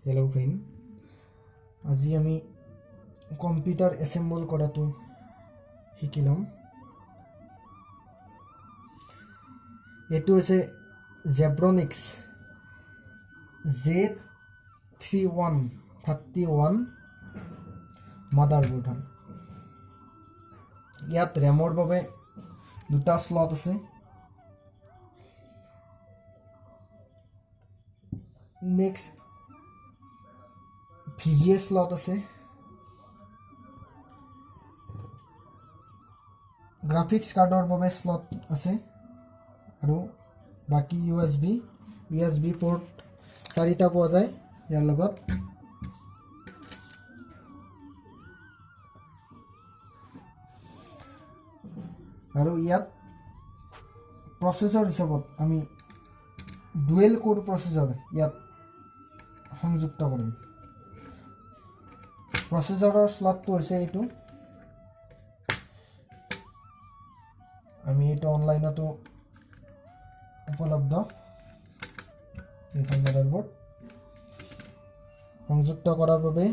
Hello friend, আজি আমি computer এসেম্বল কৰাটো শিকিলাম। এটো হৈছে জেব্ৰনিক্স J3131 মাদাৰবোৰ্ড। ইয়াত ৰেমৰ বাবে দুটা স্লট আছে। নেক্সট VGA স্লট আছে। গ্ৰাফিক্স কাৰ্ডৰ বাবে স্লট আছে আৰু বাকি USB পোৰ্ট 4টা পোৱা যায় ইয়াৰ লগত। আৰু ইয়াত প্ৰসেসৰ হিচাপত আমি ডুৱেল কোৰ প্ৰসেসৰ ইয়াত সংযুক্ত কৰিম। প্ৰসেসৰৰ স্লটটো হৈছে এইটো। আমি এটা অনলাইনতো উপলব্ধ। এইখন মাদাৰবোৰ্ড সংযুক্ত কৰাৰ বাবে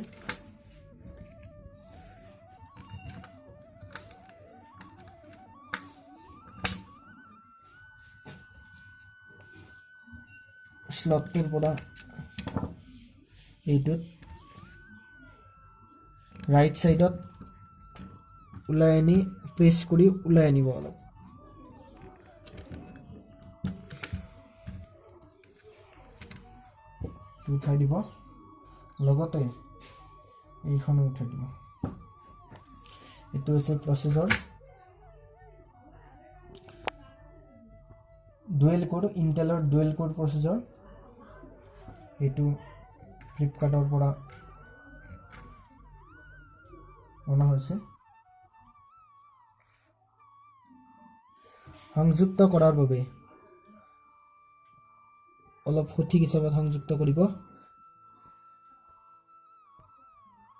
স্লটটোৰ পৰা এইটোত ৰাইট সাইডত উলাই আনি প্ৰেছ কৰি উলাই আনিব অলপ। উঠাই দিব, লগতে এইখনো উঠাই দিব। এইটো হৈছে প্ৰসেসৰ ডুৱেল কোৰ, ইন্টেলৰ ডুৱেল কোৰ প্ৰসেসৰ। এইটো ফ্লিপকাৰ্টৰ পৰা অনা হৈছে। সংযুক্ত কৰাৰ বাবে অলপ সঠিক হিচাপত সংযুক্ত কৰিব।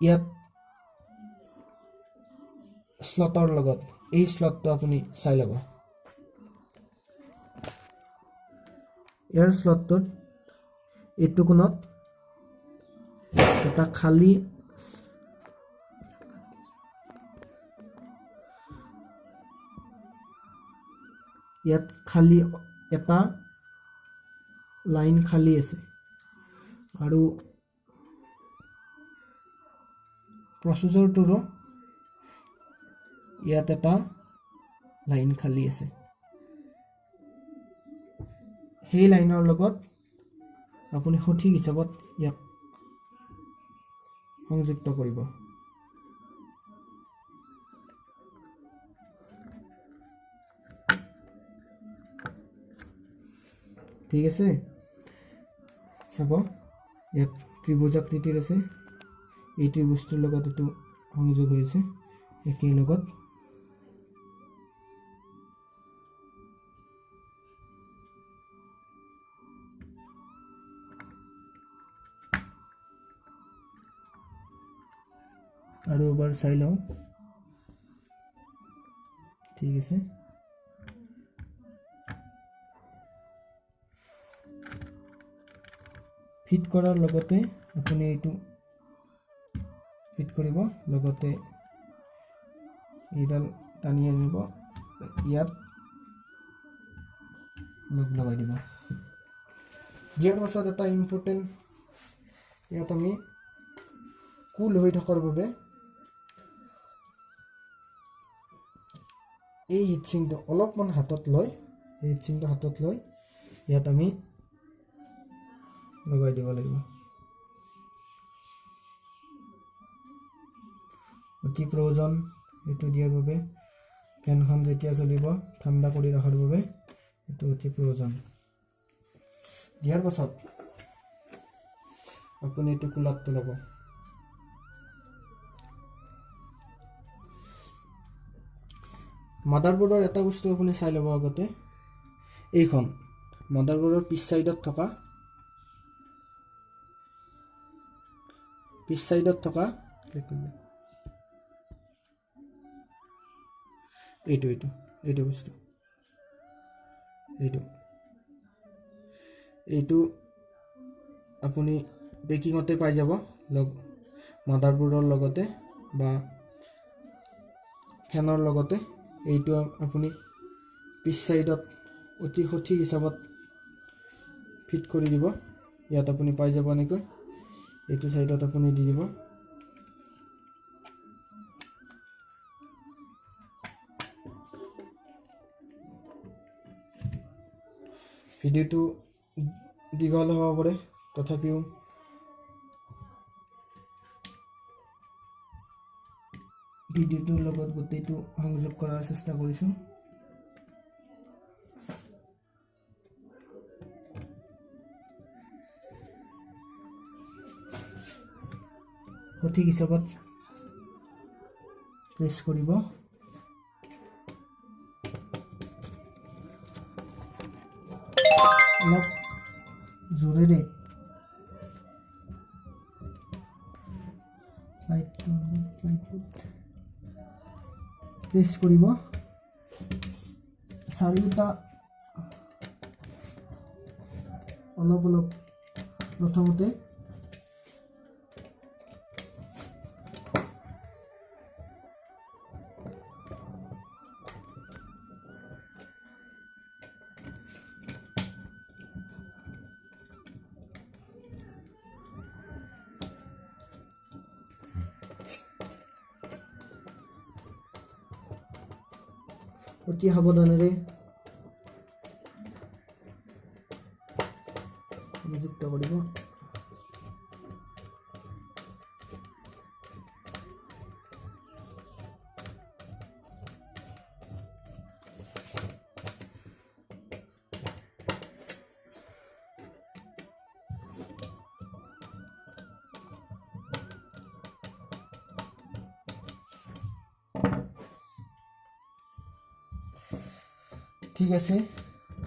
ইয়াত স্লটৰ লগত এই স্লটটো আপুনি চাই ল'ব। ইয়াৰ স্লটটোত এইটো কোণত এটা খালী ইয়াত খালী এটা লাইন খালী আছে আৰু প্ৰসেসৰটোৰো ইয়াত এটা লাইন খালী আছে। সেই লাইনৰ লগত আপুনি সঠিক হিচাপত ইয়াক সংযুক্ত কৰিব। ঠিক আছে, চাব ইয়াত ত্ৰিভুজাকৃতিৰ আছে। এই ত্ৰিভুজটোৰ লগত এইটো সংযোগ হৈ আছে একেই লগত। আৰু এবাৰ চাই লওঁ। ঠিক আছে, ফিট কৰাৰ লগতে আপুনি এইটো ফিট কৰিব, লগতে এইডাল টানি আনিব, ইয়াত লগাই দিব। দিয়াৰ পাছত এটা ইম্পৰ্টেণ্ট, ইয়াত আমি কুল হৈ থকাৰ বাবে এই হিটচিংটো অলপমান হাতত লৈ, এই হিটচিংটো হাতত লৈ ইয়াত আমি লগাই দিব লাগিব। অতি প্ৰয়োজন এইটো দিয়াৰ বাবে। ফেনখন যেতিয়া চলিব ঠাণ্ডা কৰি ৰখাৰ বাবে এইটো অতি প্ৰয়োজন। দিয়াৰ পাছত আপুনি এইটো কুলাৰটো ল'ব। মাদাৰবোৰ্ডৰ এটা বস্তু আপুনি চাই ল'ব আগতে। এইখন মাদাৰবোৰ্ডৰ পিছ সাইডত থকা এইটো বস্তু এইটো আপুনি পেকিঙতে পাই যাব মাদাৰবোৰ্ডৰ লগতে বা ফেনৰ লগতে। এইটো আপুনি পিছ সাইডত অতি সঠিক হিচাপত ফিট কৰি দিব। ইয়াত আপুনি পাই যাব এনেকৈ, এইটো সাইডত আপুনি দি দিব। ভিডিঅ'টো দীঘল হ'ব পাৰে, তথাপিও ভিডিঅ'টোৰ লগত গোটেইটো সংযোগ কৰাৰ চেষ্টা কৰিছোঁ। সঠিক হিচাপত প্ৰেছ কৰিব। অলপ জোৰেৰে প্ৰেছ কৰিব। চাৰিওটা অলপ অলপ প্ৰথমতে অতি সাৱধানেৰে সংযুক্ত কৰিব। ঠিক আছে,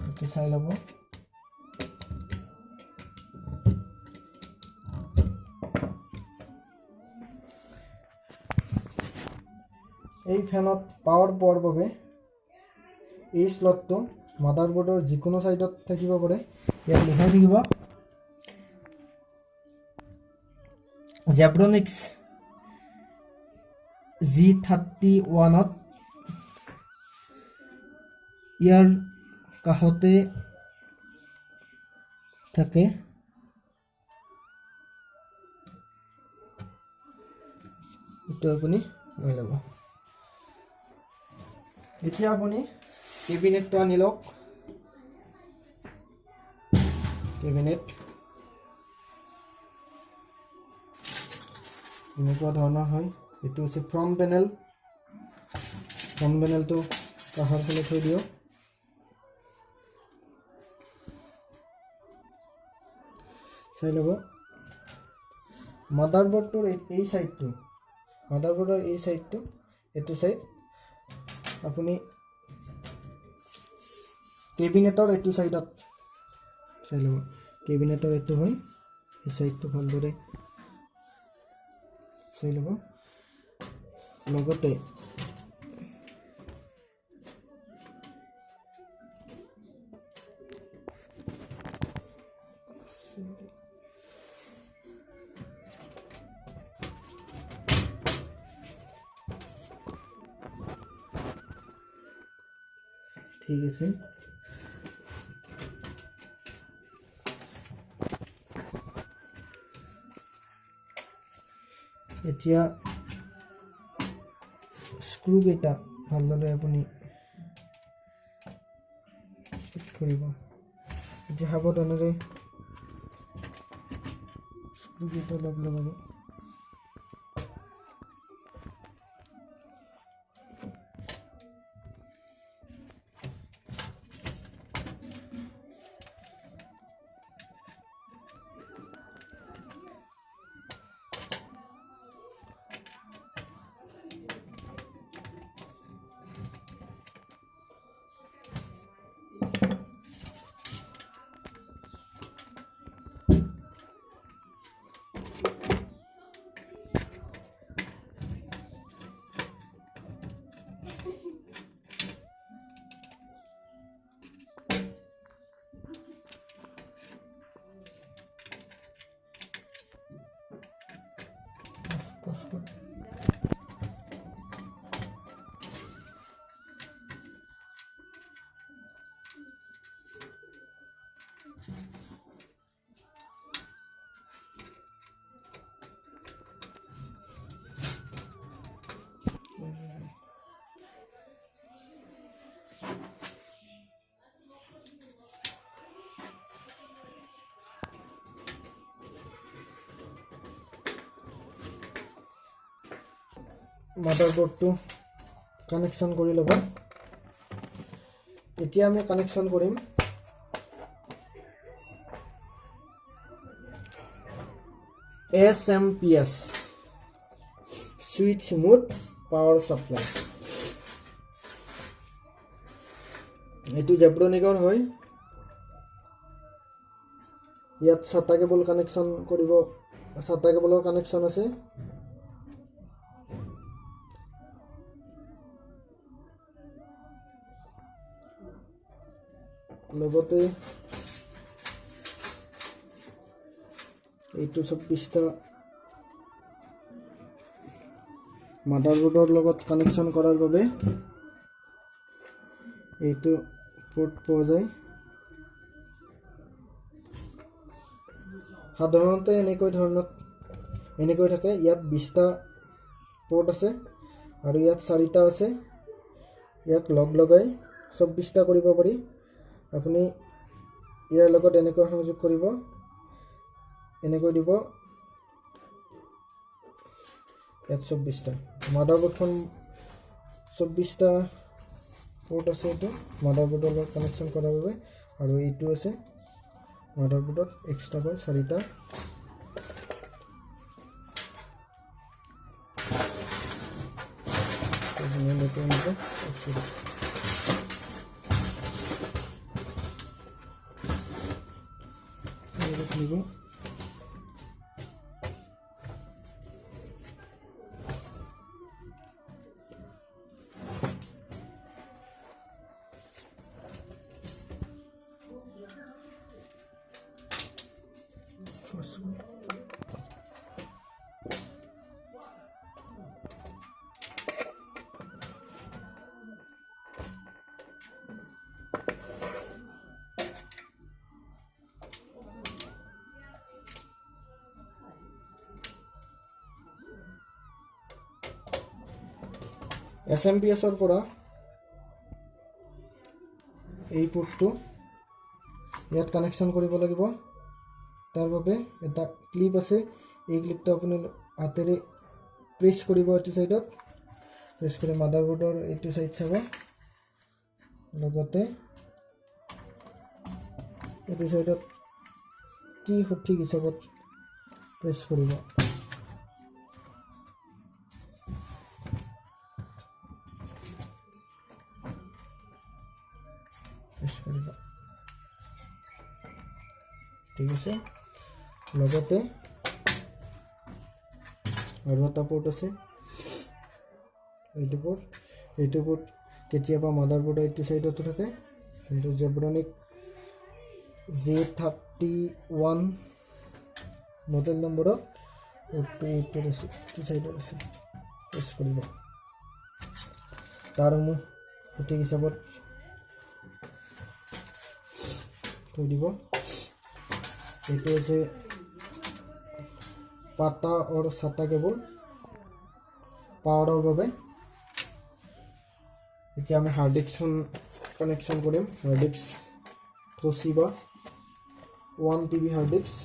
এইটো চাই ল'ব। এই ফেনত পাৱাৰ পোৱাৰ বাবে এই স্লটটো মাদাৰবোৰ্ডৰ যিকোনো সাইডত থাকিব পাৰে। ইয়াত লিখাই থাকিব জেব্ৰনিক্স G31ত। ইয়াৰ কাষতে থাকে এইটো আপুনি লৈ ল'ব। এতিয়া আপুনি কেবিনেটটো আনি লওক। কেবিনেট এনেকুৱা ধৰণৰ হয়। এইটো হৈছে ফ্ৰণ্ট পেনেল। ফ্ৰণ্ট পেনেলটো কাষৰ ফালে থৈ দিয়ক। চাই ল'ব মাদাৰবোৰ্ডটোৰ এই সাইডটো, মাদাৰবোৰ্ডৰ এই সাইডটো, এইটো সাইড আপুনি কেবিনেটৰ এইটো সাইডত চাই ল'ব। কেবিনেটৰ এইটো হয়, এই সাইডটো ভালদৰে চাই ল'ব। লগতে ঠিক আছে, এতিয়া স্ক্ৰু কেইটা ভালদৰে আপুনি ফিট কৰিব। এতিয়া সাৱধানেৰে স্ক্ৰু কেইটা লগাব। মাদাৰবোৰ্ডটো কানেকশ্যন কৰি ল'ব। এতিয়া আমি কানেকশ্যন কৰিম SMP switch mode power supply. এইটো জেব্ৰনিকৰ হয়। ইয়াত 7টা কেবল কানেকশ্যন কৰিব, 7টা কেবলৰ কানেকশ্যন আছে। লগতে এইটো 24টা মাদাৰবোৰ্ডৰ লগত কানেকশ্যন কৰাৰ বাবে এইটো পোৰ্ট পোৱা যায়। সাধাৰণতে এনেকৈ থাকে। ইয়াত 20টা পোৰ্ট আছে আৰু ইয়াত 4টা আছে। ইয়াক লগাই 24টা কৰিব পাৰি। আপুনি ইয়াৰ লগত এনেকৈ সংযোগ কৰিব, এনেকৈ দিব। ইয়াত 24টা মাদাৰবোৰ্ডখন 24টা পোৰ্ট আছে। এইটো মাদাৰবোৰ্ডৰ লগত কানেকশ্যন কৰাৰ বাবে। আৰু এইটো আছে মাদাৰবোৰ্ডত এক্সট্ৰাকৈ 4টা। SMPSৰ পৰা এই পোৰ্টটো ইয়াত কানেকশ্যন কৰিব লাগিব। তাৰ বাবে এটা ক্লিপ আছে। এই ক্লিপটো আপুনি হাতেৰে প্ৰেছ কৰিব। এইটো সাইডত প্ৰেছ কৰি মাদাৰবোৰ্ডৰ এইটো সাইড চাব। লগতে এইটো সাইডত কি সঠিক হিচাপত প্ৰেছ কৰিব। ঠিক আছে। লগতে আৰু এটা পোৰ্ট আছে। এইটো পোৰ্ট কেতিয়াবা মাদাৰবোৰ্ডৰ এইটো সাইডতো থাকে, কিন্তু জেব্ৰনিক J31 মডেল নম্বৰৰ পোৰ্টটো এইটো সাইডত আছে। প্ৰেছ কৰিব। তাৰ সঠিক হিচাপত থৈ দিব। এইটো আছে Bhatta और 7টা কেবল পাৱাৰৰ বাবে। এতিয়া আমি হাৰ্ড ডিস্কখন কানেকশ্যন কৰিম। Hard disk Toshiba 1 TB hard disk.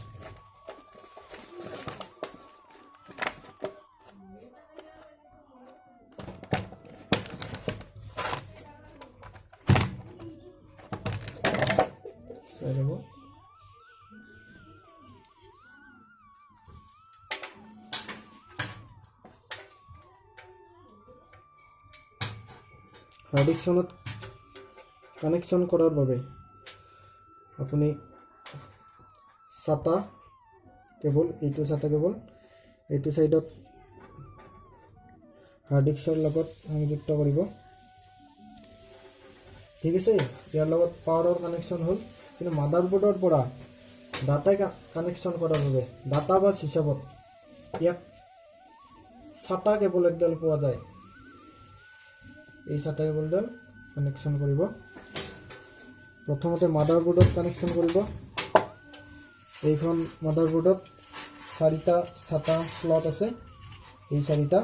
Hard ডিস্কখনত কানেকশ্যন কৰাৰ বাবে আপুনি 7টা কেবল, এইটো 7টা কেবল এইটো সাইডত হাৰ্ড ডিস্কৰ লগত সংযুক্ত কৰিব। ঠিক আছে। ইয়াৰ লগত পাৱাৰৰ কানেকশ্যন হ'ল। কিন্তু মাদাৰবোৰ্ডৰ পৰা ডাটা কানেকশ্যন কৰাৰ বাবে ডাটা বাছ হিচাপত ইয়াক 7টা কেবল একডাল পোৱা যায়। এই 7টা কেবলডাল কানেকশ্যন কৰিব। প্ৰথমতে মাদাৰবোৰ্ডত কানেকশ্যন কৰিব। এইখন মাদাৰবোৰ্ডত 4টা 7টা স্লট আছে। এই 4টা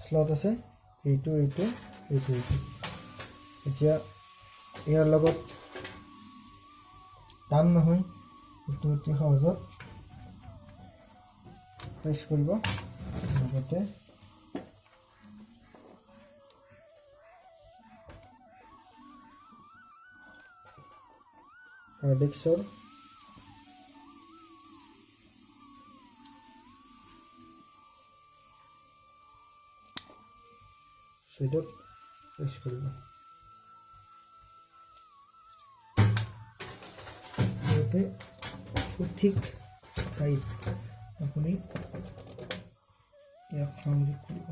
স্লট আছে। এইটো এতিয়া ইয়াৰ লগত টান নহয়, এইটো অতি সহজত প্ৰেছ কৰিব লগতে হাৰ্ডিক্সৰ সাইডত প্ৰেছ কৰিব যাতে সঠিক ঠাইত আপুনি ইয়াক সংযোগ কৰিব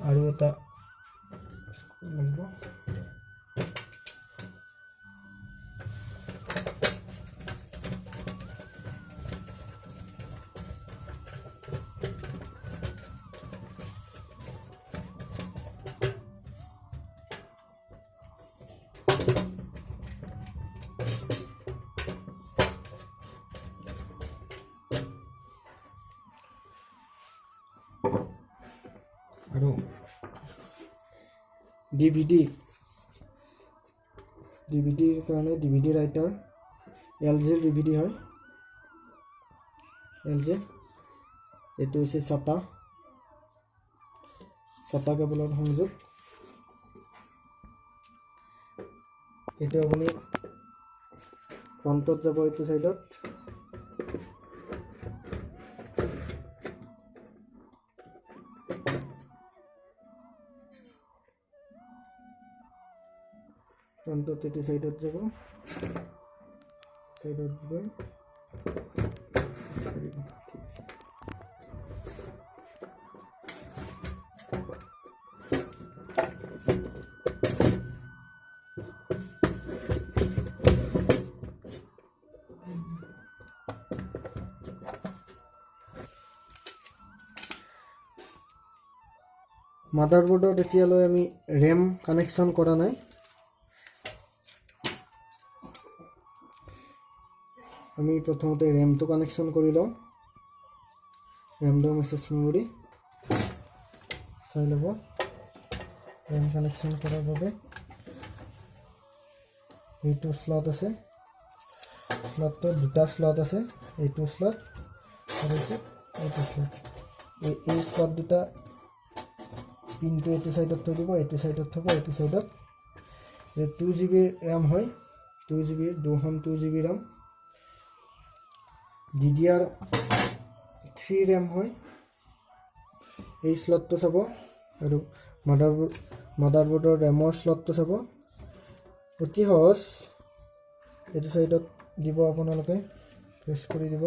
আৰু এটা লাগিব আৰু ডিভিডিৰ কাৰণে ডিভিডি ৰাইটাৰ এলজিৰ ডিভিডি হয় এলজি এইটো হৈছে ছাতা কেবলৰ সংযোগ এইটো আপুনি ফ্ৰণ্টত যাব এইটো সাইডত ফ্ৰণ্টত এইটো সাইডত যাব সাইডত গৈ ঠিক আছে মাদাৰবোৰ্ডত এতিয়ালৈ আমি ৰেম কানেকশ্যন কৰা নাই আমি প্ৰথমতে ৰেমটো কানেকশ্যন কৰি লওঁ ৰেমটো মেছেজ মেমৰি চাই ল'ব ৰেম কানেকশ্যন কৰাৰ বাবে এইটো স্লট আছে স্লটটো দুটা স্লট আছে এইটো স্লট আৰু এইটো স্লট এই স্লট দুটা পিনটো এইটো সাইডত থৈ দিব এইটো সাইডত থব এইটো সাইডত 2 GB RAM হয় 2 GB 2 GB RAM DDR3 RAM হয় এই স্লটটো চাব আৰু মাদাৰবোৰ্ডৰ ৰেমৰ স্লটটো চাব অতি সহজ এইটো সাইডত দিব আপোনালোকে প্ৰেছ কৰি দিব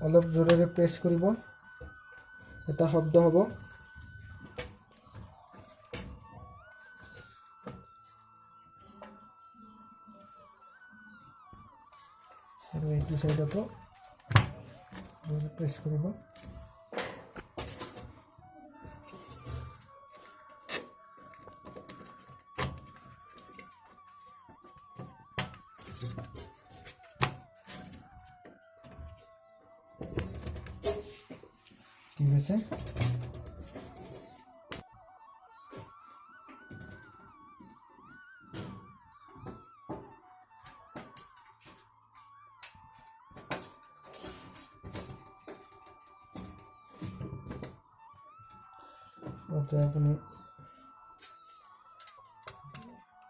অলপ জোৰেৰে প্ৰেছ কৰিব এটা শব্দ হ'ব আৰু এইটো সাইডতো জোৰে প্ৰেছ কৰিব ঠিক আছে ওকে আপনি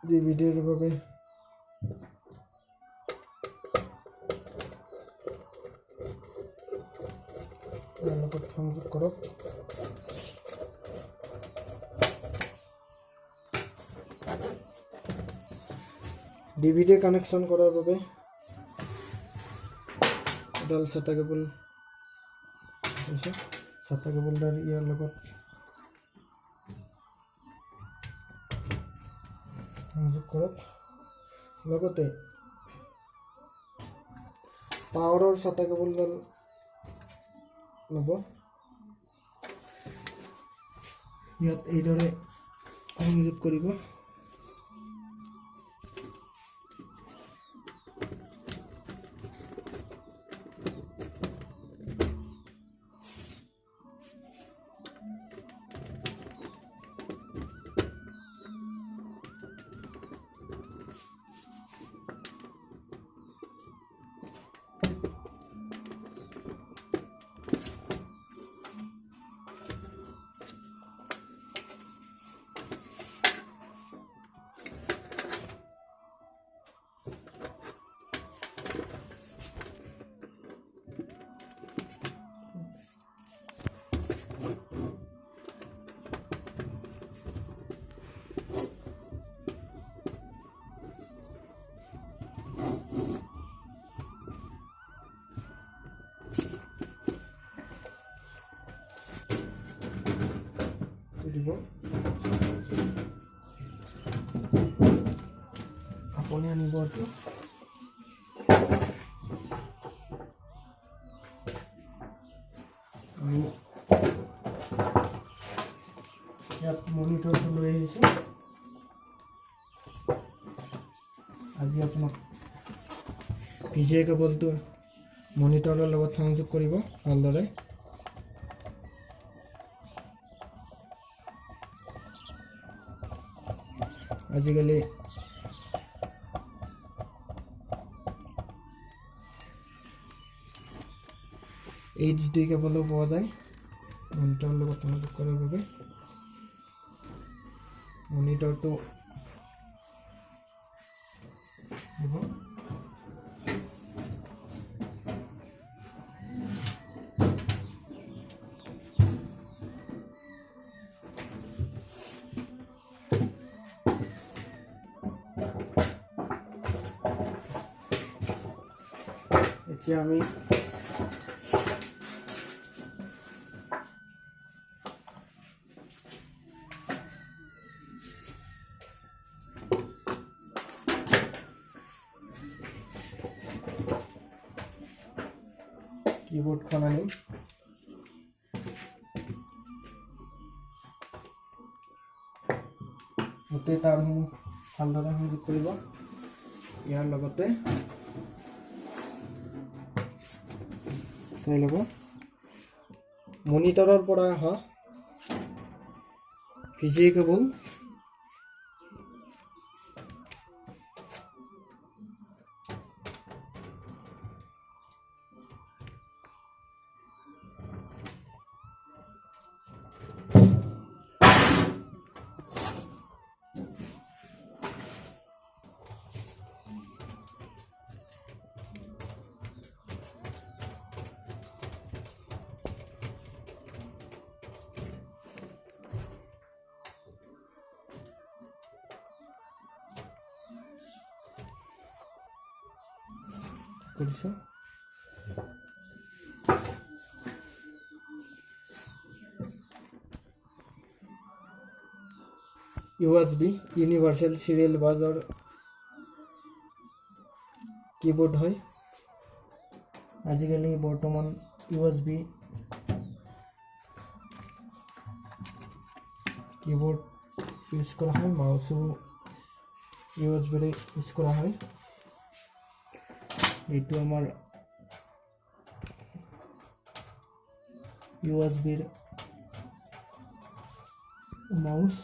ডিভিডিৰ বাবে লগত সংযোগ কৰক ডিভিডি কানেকশ্যন কৰাৰ বাবে এডাল ছাতা কেবল আছে ছাতা কেবলডাল ইয়াৰ লগত সংযোগ কৰক লগতে পাৱাৰৰ ছাতা কেবলডাল ল'ব ইয়াত এইদৰে সংযোগ কৰিব দিব আপুনি আনিব এইটো আমি ইয়াত মনিটৰটো লৈ আহিছোঁ আজি আপোনাক VGA কেবলটো মনিটৰৰ লগত সংযোগ কৰিব ভালদৰে আজিকালি HD কেবলো পোৱা যায় মনিটৰৰ লগত সংযোগ কৰাৰ বাবে মনিটৰটো দিব এতিয়া আমি কীবোৰ্ডখন আনিম গোটেই তাৰসমূহ ভালদৰে সংযোগ কৰিব ইয়াৰ লগতে চাই ল'ব মনিটৰৰ পৰা অহা VGA কেবল কৰিছোঁ USB ইউনিভাৰ্চেল চিৰিয়েল বাছৰ কীবোৰ্ড হয় আজিকালি বৰ্তমান USB কীবোৰ্ড ইউজ কৰা হয় মাউচো USB ইউজ কৰা হয় এইটো আমাৰ USB মাউস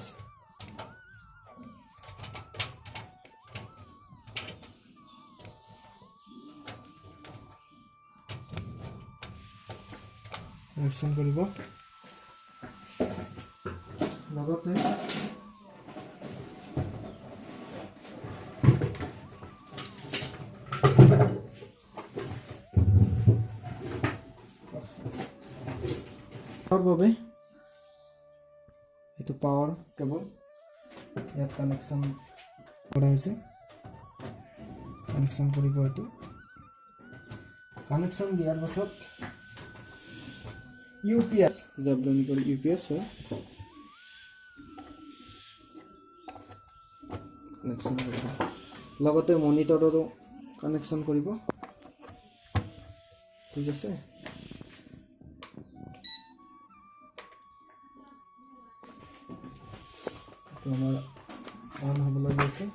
কানেকশ্যন কৰিব লগতে বাবে এইটো পাৱাৰ কেবল ইয়াত কানেকশ্যন কৰা হৈছে কানেকশ্যন কৰিব এইটো কানেকশ্যন দিয়াৰ পাছত UPS জাবলনি কৰি UPS হয় কানেকশ্যন কৰিব লগতে মনিটৰৰো কানেকশ্যন কৰিব ঠিক আছে আমাৰ অন হ'বলৈ গৈছে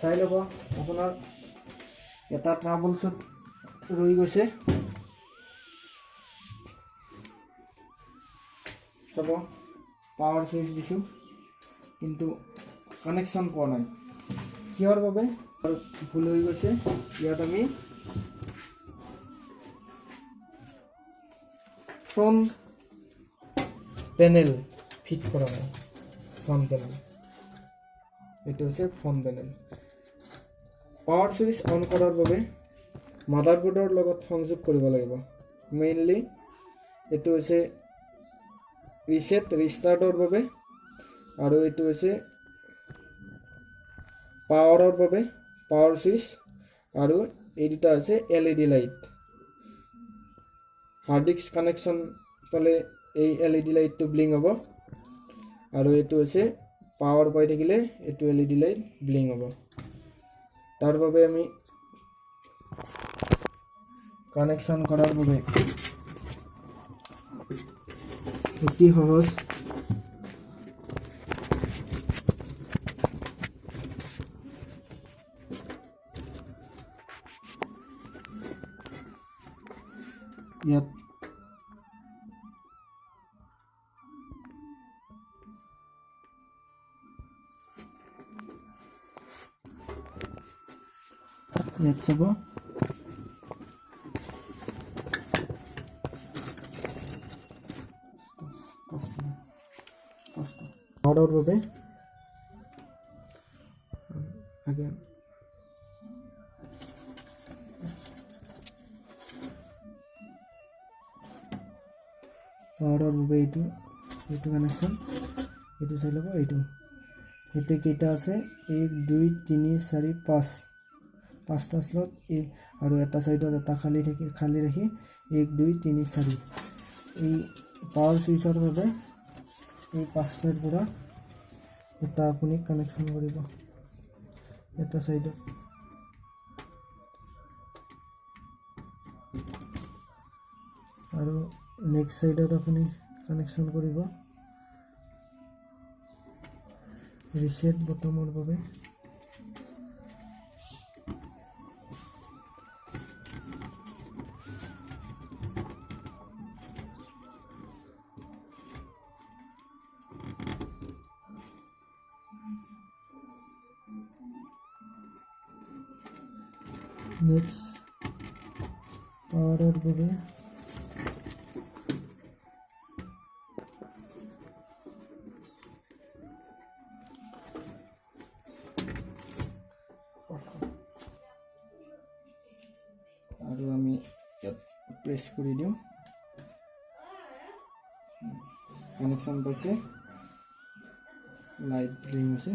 চাই ল'ব আপোনাৰ এটা ট্ৰাবল শ্বুট ৰৈ গৈছে চাব পাৱাৰ সুইচ দিছোঁ কিন্তু কানেকশ্যন পোৱা নাই কিহৰ বাবে ভুল হৈ গৈছে ইয়াত আমি front panel fit কৰা হয় front panel এটা হচ্ছে front panel power switch on কৰাৰ বাবে মাদাৰবোৰ্ডৰ লগত সংযোগ কৰিব লাগিব মেইনলি এটো হৈছে ৰিসেট ৰিস্টাৰ্টৰ বাবে আৰু এটো হৈছে পাৱাৰৰ বাবে পাৱাৰ সুইচ আৰু এই দুটা আছে LED light hard disk connection পালে এই LED লাইটটো ব্লিং হ'ব আৰু এইটো হৈছে পাৱাৰ পাই থাকিলে এইটো LED লাইট ব্লিং হ'ব তাৰ বাবে আমি কানেকশ্যন কৰাৰ বাবে অতি সহজ ইয়াত চাব পাৱাৰৰ বাবে again পাৱাৰৰ বাবে এইটো কানেকশ্যন এইটো চাই ল'ব এইটো এতিয়া কেইটা আছে 1 2 3 4 5 পাঁচটা স্লট আৰু এটা সাইডত এটা খালি ৰাখি 1 2 3 4 এই পাৱাৰ সুইচৰ বাবে এই পাঁচটাৰ পৰা এটা আপুনি কানেকশ্যন কৰিব এটা সাইডত আৰু নেক্সট সাইডত আপুনি কানেকশ্যন কৰিব ৰিসেট বটনৰ বাবে next পাৱাৰৰ বাবে আৰু আমি ইয়াত প্ৰেছ কৰি দিওঁ কানেকশ্যন পাইছে লাইট ব্লিং হৈছে